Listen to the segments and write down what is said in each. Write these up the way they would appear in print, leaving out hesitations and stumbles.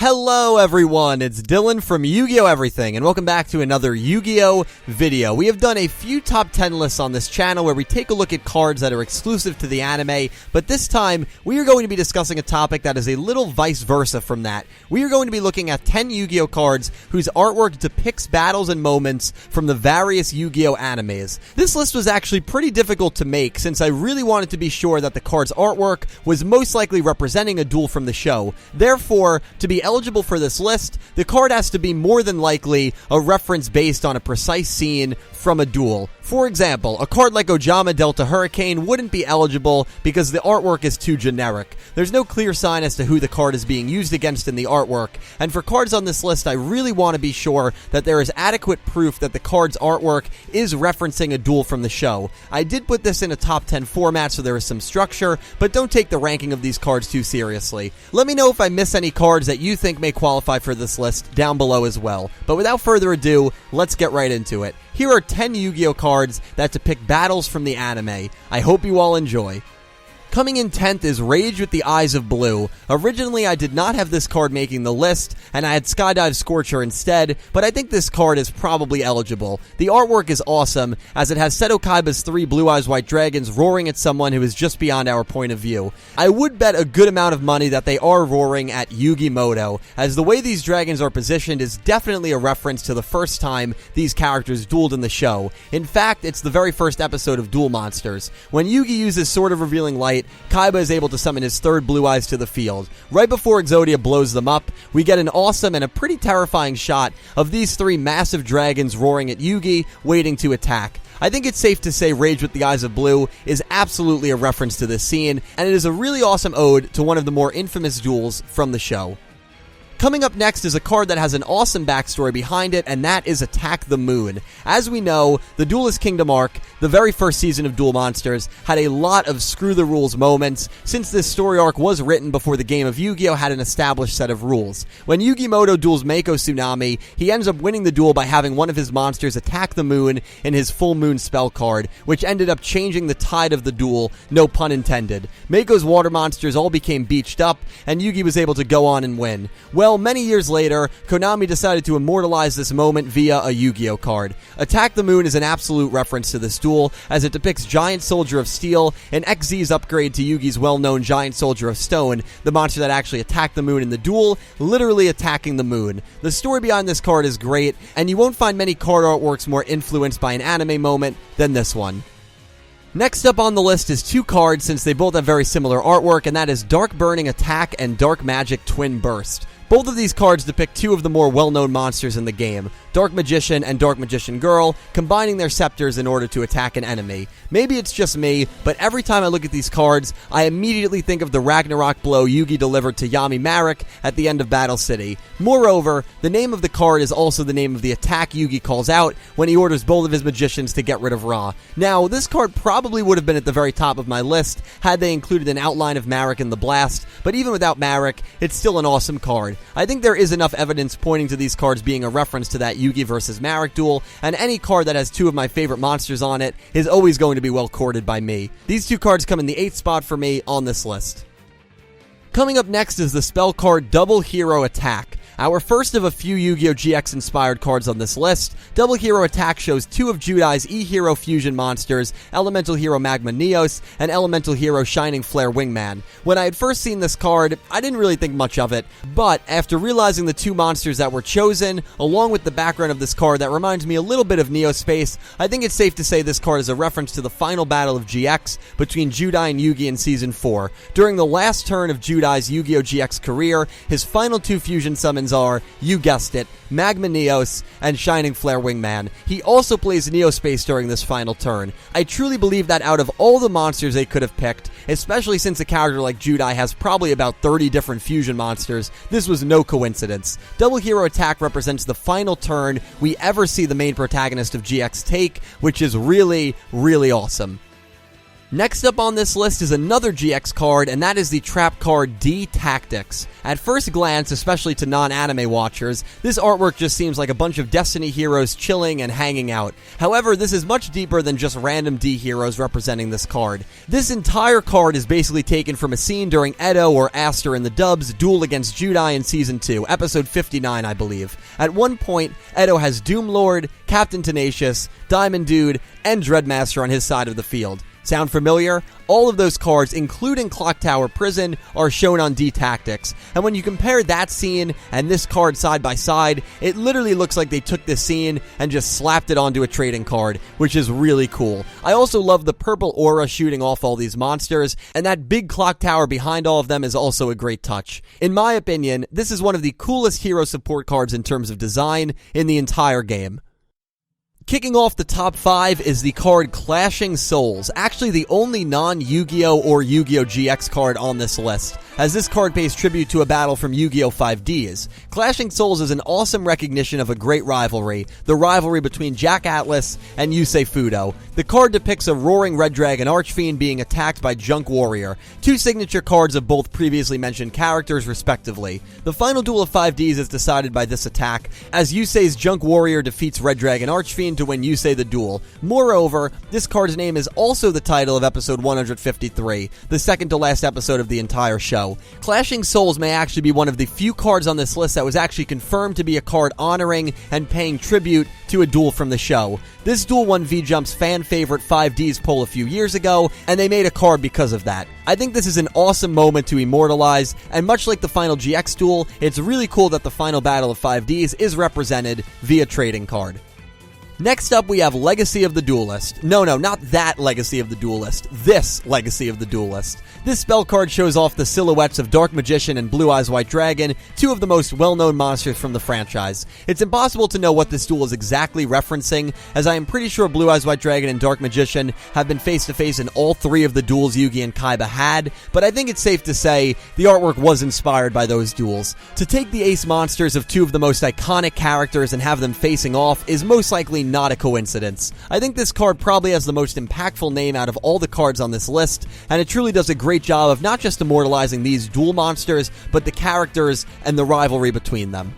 Hello everyone, it's Dylan from Yugioh Everything, and welcome back to another Yu-Gi-Oh! Video. We have done a few top 10 lists on this channel where we take a look at cards that are exclusive to the anime, but this time we are going to be discussing a topic that is a little vice versa from that. We are going to be looking at 10 Yu-Gi-Oh! Cards whose artwork depicts battles and moments from the various Yu-Gi-Oh! Animes. This list was actually pretty difficult to make since I really wanted to be sure that the card's artwork was most likely representing a duel from the show. Therefore, to be eligible for this list, the card has to be more than likely a reference based on a precise scene from a duel. For example, a card like Ojama Delta Hurricane wouldn't be eligible because the artwork is too generic. There's no clear sign as to who the card is being used against in the artwork, and for cards on this list I really want to be sure that there is adequate proof that the card's artwork is referencing a duel from the show. I did put this in a top 10 format so there is some structure, but don't take the ranking of these cards too seriously. Let me know if I miss any cards that you think may qualify for this list down below as well. But without further ado, let's get right into it. Here are 10 Yu-Gi-Oh! Cards that depict battles from the anime. I hope you all enjoy. Coming in 10th is Rage with the Eyes of Blue. Originally, I did not have this card making the list, and I had Skydive Scorcher instead, but I think this card is probably eligible. The artwork is awesome, as it has Seto Kaiba's 3 Blue Eyes White Dragons roaring at someone who is just beyond our point of view. I would bet a good amount of money that they are roaring at Yugimoto, as the way these dragons are positioned is definitely a reference to the first time these characters dueled in the show. In fact, it's the very first episode of Duel Monsters. When Yugi uses Sword of Revealing Light, Kaiba is able to summon his 3rd Blue Eyes to the field. Right before Exodia blows them up, we get an awesome and a pretty terrifying shot of these 3 massive dragons roaring at Yugi, waiting to attack. I think it's safe to say Rage with the Eyes of Blue is absolutely a reference to this scene, and it is a really awesome ode to one of the more infamous duels from the show. Coming up next is a card that has an awesome backstory behind it, and that is Attack the Moon. As we know, the Duelist Kingdom arc, the very first season of Duel Monsters, had a lot of screw the rules moments, since this story arc was written before the game of Yu-Gi-Oh! Had an established set of rules. When Yugimoto duels Mako Tsunami, he ends up winning the duel by having one of his monsters attack the moon in his Full Moon spell card, which ended up changing the tide of the duel, no pun intended. Mako's water monsters all became beached up, and Yugi was able to go on and win. Well, many years later, Konami decided to immortalize this moment via a Yu-Gi-Oh! Card. Attack the Moon is an absolute reference to this duel, as it depicts Giant Soldier of Steel, an XZ's upgrade to Yugi's well-known Giant Soldier of Stone, the monster that actually attacked the moon in the duel, literally attacking the moon. The story behind this card is great, and you won't find many card artworks more influenced by an anime moment than this one. Next up on the list is 2 cards since they both have very similar artwork, and that is Dark Burning Attack and Dark Magic Twin Burst. Both of these cards depict 2 of the more well-known monsters in the game, Dark Magician and Dark Magician Girl, combining their scepters in order to attack an enemy. Maybe it's just me, but every time I look at these cards, I immediately think of the Ragnarok blow Yugi delivered to Yami Marik at the end of Battle City. Moreover, the name of the card is also the name of the attack Yugi calls out when he orders both of his magicians to get rid of Ra. Now, this card probably would have been at the very top of my list had they included an outline of Marik in the blast, but even without Marik, it's still an awesome card. I think there is enough evidence pointing to these cards being a reference to that Yugi versus Marik duel, and any card that has 2 of my favorite monsters on it is always going to be well courted by me. These 2 cards come in the 8th spot for me on this list. Coming up next is the spell card Double Hero Attack. Our first of a few Yu-Gi-Oh! GX inspired cards on this list. Double Hero Attack shows 2 of Judai's E-Hero fusion monsters, Elemental Hero Magma Neos and Elemental Hero Shining Flare Wingman. When I had first seen this card, I didn't really think much of it, but after realizing the 2 monsters that were chosen, along with the background of this card that reminds me a little bit of Neospace, I think it's safe to say this card is a reference to the final battle of GX between Judai and Yugi in Season 4. During the last turn of Judai's Yu-Gi-Oh! GX career, his final 2 fusion summons are, you guessed it, Magma Neos and Shining Flare Wingman. He also plays Neospace during this final turn. I truly believe that out of all the monsters they could have picked, especially since a character like Judai has probably about 30 different fusion monsters, this was no coincidence. Double Hero Attack represents the final turn we ever see the main protagonist of GX take, which is really, really awesome. Next up on this list is another GX card, and that is the trap card D-Tactics. At first glance, especially to non-anime watchers, this artwork just seems like a bunch of Destiny heroes chilling and hanging out. However, this is much deeper than just random D heroes representing this card. This entire card is basically taken from a scene during Edo or Aster in the dubs' Duel against Judai in Season 2, Episode 59, I believe. At one point, Edo has Doomlord, Captain Tenacious, Diamond Dude, and Dreadmaster on his side of the field. Sound familiar? All of those cards, including Clock Tower Prison, are shown on D-Tactics. And when you compare that scene and this card side by side, it literally looks like they took this scene and just slapped it onto a trading card, which is really cool. I also love the purple aura shooting off all these monsters, and that big clock tower behind all of them is also a great touch. In my opinion, this is one of the coolest hero support cards in terms of design in the entire game. Kicking off the top 5 is the card Clashing Souls, actually the only non-Yu-Gi-Oh! Or Yu-Gi-Oh! GX card on this list, as this card pays tribute to a battle from Yu-Gi-Oh! 5Ds. Clashing Souls is an awesome recognition of a great rivalry, the rivalry between Jack Atlas and Yusei Fudo. The card depicts a roaring Red Dragon Archfiend being attacked by Junk Warrior, two signature cards of both previously mentioned characters respectively. The final duel of 5Ds is decided by this attack, as Yusei's Junk Warrior defeats Red Dragon Archfiend to win Yusei the duel. Moreover, this card's name is also the title of episode 153, the second to last episode of the entire show. Clashing Souls may actually be one of the few cards on this list that was actually confirmed to be a card honoring and paying tribute to a duel from the show. This duel won V-Jump's fan favorite 5Ds poll a few years ago, and they made a card because of that. I think this is an awesome moment to immortalize, and much like the final GX duel, it's really cool that the final battle of 5Ds is represented via trading card. Next up, we have Legacy of the Duelist. No, not that Legacy of the Duelist. This Legacy of the Duelist. This spell card shows off the silhouettes of Dark Magician and Blue Eyes White Dragon, two of the most well-known monsters from the franchise. It's impossible to know what this duel is exactly referencing, as I am pretty sure Blue Eyes White Dragon and Dark Magician have been face-to-face in all three of the duels Yugi and Kaiba had, but I think it's safe to say the artwork was inspired by those duels. To take the ace monsters of two of the most iconic characters and have them facing off is most likely not a coincidence. I think this card probably has the most impactful name out of all the cards on this list, and it truly does a great job of not just immortalizing these duel monsters, but the characters and the rivalry between them.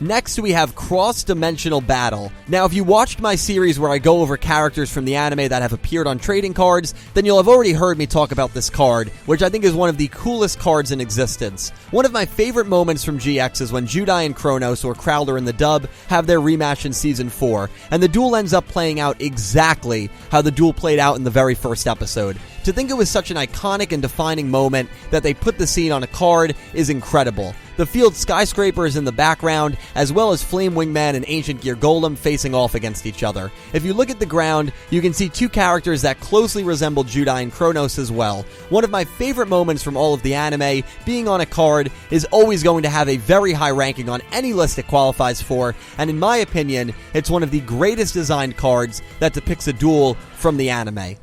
Next, we have Cross-Dimensional Battle. Now, if you watched my series where I go over characters from the anime that have appeared on trading cards, then you'll have already heard me talk about this card, which I think is one of the coolest cards in existence. One of my favorite moments from GX is when Judai and Kronos, or Crowler in the dub, have their rematch in Season 4, and the duel ends up playing out exactly how the duel played out in the very first episode. To think it was such an iconic and defining moment that they put the scene on a card is incredible. The field skyscraper is in the background, as well as Flame Wingman and Ancient Gear Golem facing off against each other. If you look at the ground, you can see two characters that closely resemble Judai and Kronos as well. One of my favorite moments from all of the anime, being on a card, is always going to have a very high ranking on any list it qualifies for, and in my opinion, it's one of the greatest designed cards that depicts a duel from the anime.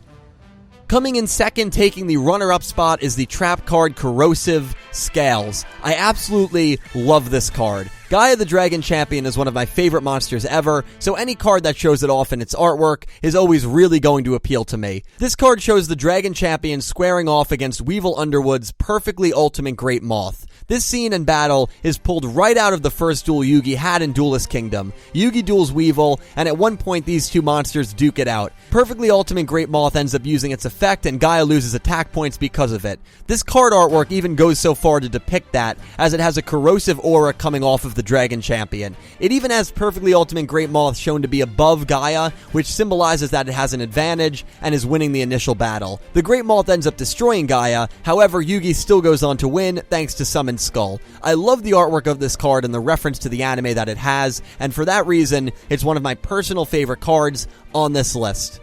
Coming in second, taking the runner-up spot, is the trap card Corrosive Scales. I absolutely love this card. Gaia the Dragon Champion is one of my favorite monsters ever, so any card that shows it off in its artwork is always really going to appeal to me. This card shows the Dragon Champion squaring off against Weevil Underwood's perfectly ultimate Great Moth. This scene and battle is pulled right out of the first duel Yugi had in Duelist Kingdom. Yugi duels Weevil, and at one point these two monsters duke it out. Perfectly Ultimate Great Moth ends up using its effect, and Gaia loses attack points because of it. This card artwork even goes so far to depict that, as it has a corrosive aura coming off of the Dragon Champion. It even has Perfectly Ultimate Great Moth shown to be above Gaia, which symbolizes that it has an advantage and is winning the initial battle. The Great Moth ends up destroying Gaia, however Yugi still goes on to win thanks to Summon Skull. I love the artwork of this card and the reference to the anime that it has, and for that reason, it's one of my personal favorite cards on this list.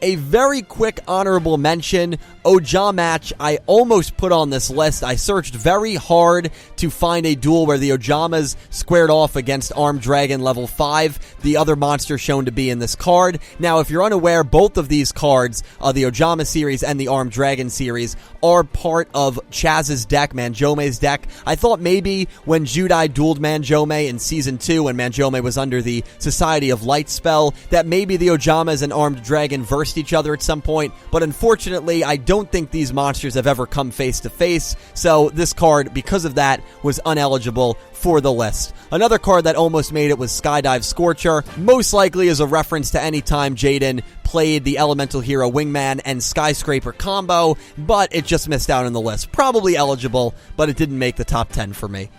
A very quick honorable mention, Ojaa match, I almost put on this list. I searched very hard to find a duel where the Ojamas squared off against Armed Dragon level 5, the other monster shown to be in this card. Now, if you're unaware, both of these cards, the Ojama series and the Armed Dragon series, are part of Chaz's deck, Manjome's deck. I thought maybe when Judai dueled Manjome in Season 2, when Manjome was under the Society of Light spell, that maybe the Ojamas and Armed Dragon versed faced each other at some point, but unfortunately, I don't think these monsters have ever come face to face, so this card, because of that, was uneligible for the list. Another card that almost made it was Skydive Scorcher, most likely as a reference to any time Jaden played the Elemental Hero Wingman and Skyscraper combo, but it just missed out on the list. Probably eligible, but it didn't make the top 10 for me.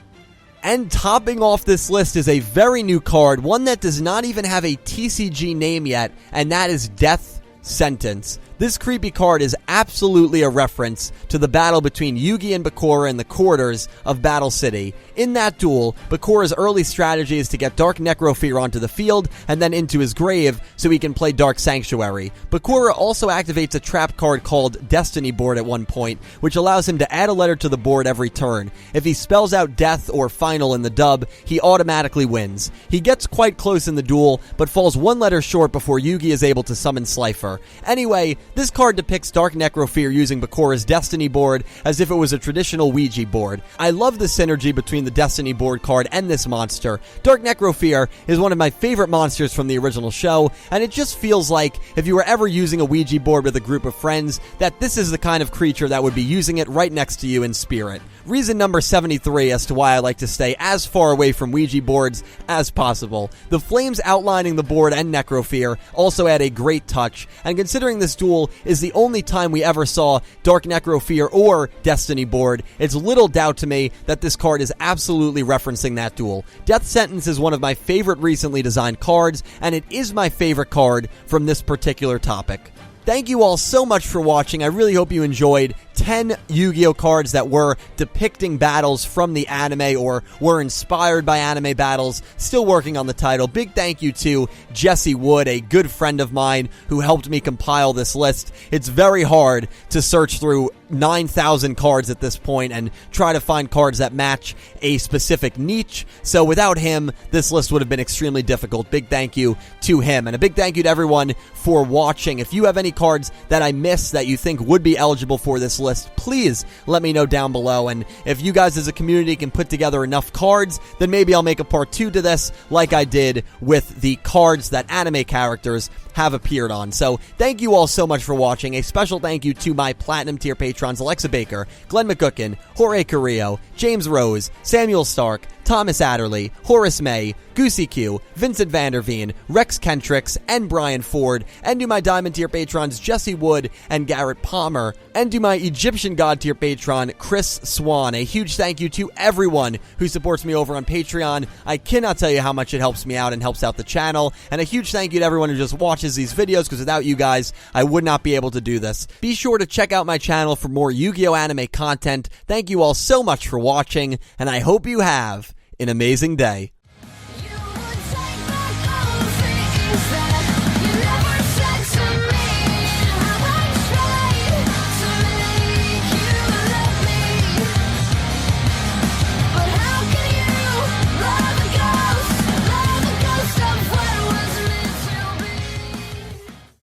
And topping off this list is a very new card, one that does not even have a TCG name yet, and that is Death Sentence. This creepy card is absolutely a reference to the battle between Yugi and Bakura in the quarters of Battle City. In that duel, Bakura's early strategy is to get Dark Necrofear onto the field and then into his grave so he can play Dark Sanctuary. Bakura also activates a trap card called Destiny Board at one point, which allows him to add a letter to the board every turn. If he spells out Death or Final in the dub, he automatically wins. He gets quite close in the duel, but falls one letter short before Yugi is able to summon Slifer. Anyway, this card depicts Dark Necrofear using Bakura's Destiny Board as if it was a traditional Ouija board. I love the synergy between the Destiny Board card and this monster. Dark Necrofear is one of my favorite monsters from the original show, and it just feels like if you were ever using a Ouija board with a group of friends, that this is the kind of creature that would be using it right next to you in spirit. Reason number 73 as to why I like to stay as far away from Ouija boards as possible. The flames outlining the board and Necrofear also add a great touch, and considering this duel is the only time we ever saw Dark Necrofear or Destiny Board, it's little doubt to me that this card is absolutely referencing that duel. Death Sentence is one of my favorite recently designed cards, and it is my favorite card from this particular topic. Thank you all so much for watching. I really hope you enjoyed 10 Yu-Gi-Oh cards that were depicting battles from the anime or were inspired by anime battles. Still working on the title. Big thank you to Jesse Wood, a good friend of mine who helped me compile this list. It's very hard to search through 9,000 cards at this point and try to find cards that match a specific niche. So without him, this list would have been extremely difficult. Big thank you to him. And a big thank you to everyone for watching. If you have any cards that I missed that you think would be eligible for this list, please let me know down below. And if you guys as a community can put together enough cards, then maybe I'll make a part 2 to this like I did with the cards that anime characters have appeared on. So thank you all so much for watching. A special thank you to my Platinum tier patrons Alexa Baker, Glen McGookin, Jorge Carrillo, James Rose, Samuel Stark, Thomas Adderley, Horace Maye, Goosey Q, Vincent Van Der Veen, Rexkentrix, and Brian Ford, and to my Diamond tier patrons Jesse Wood and Garrett Palmer, and to my Egyptian God tier patron Chris Swan. A huge thank you to everyone who supports me over on Patreon. I cannot tell you how much it helps me out and helps out the channel, and a huge thank you to everyone who just watches these videos, because without you guys, I would not be able to do this. Be sure to check out my channel for more Yu-Gi-Oh anime content. Thank you all so much for watching, and I hope you have an amazing day.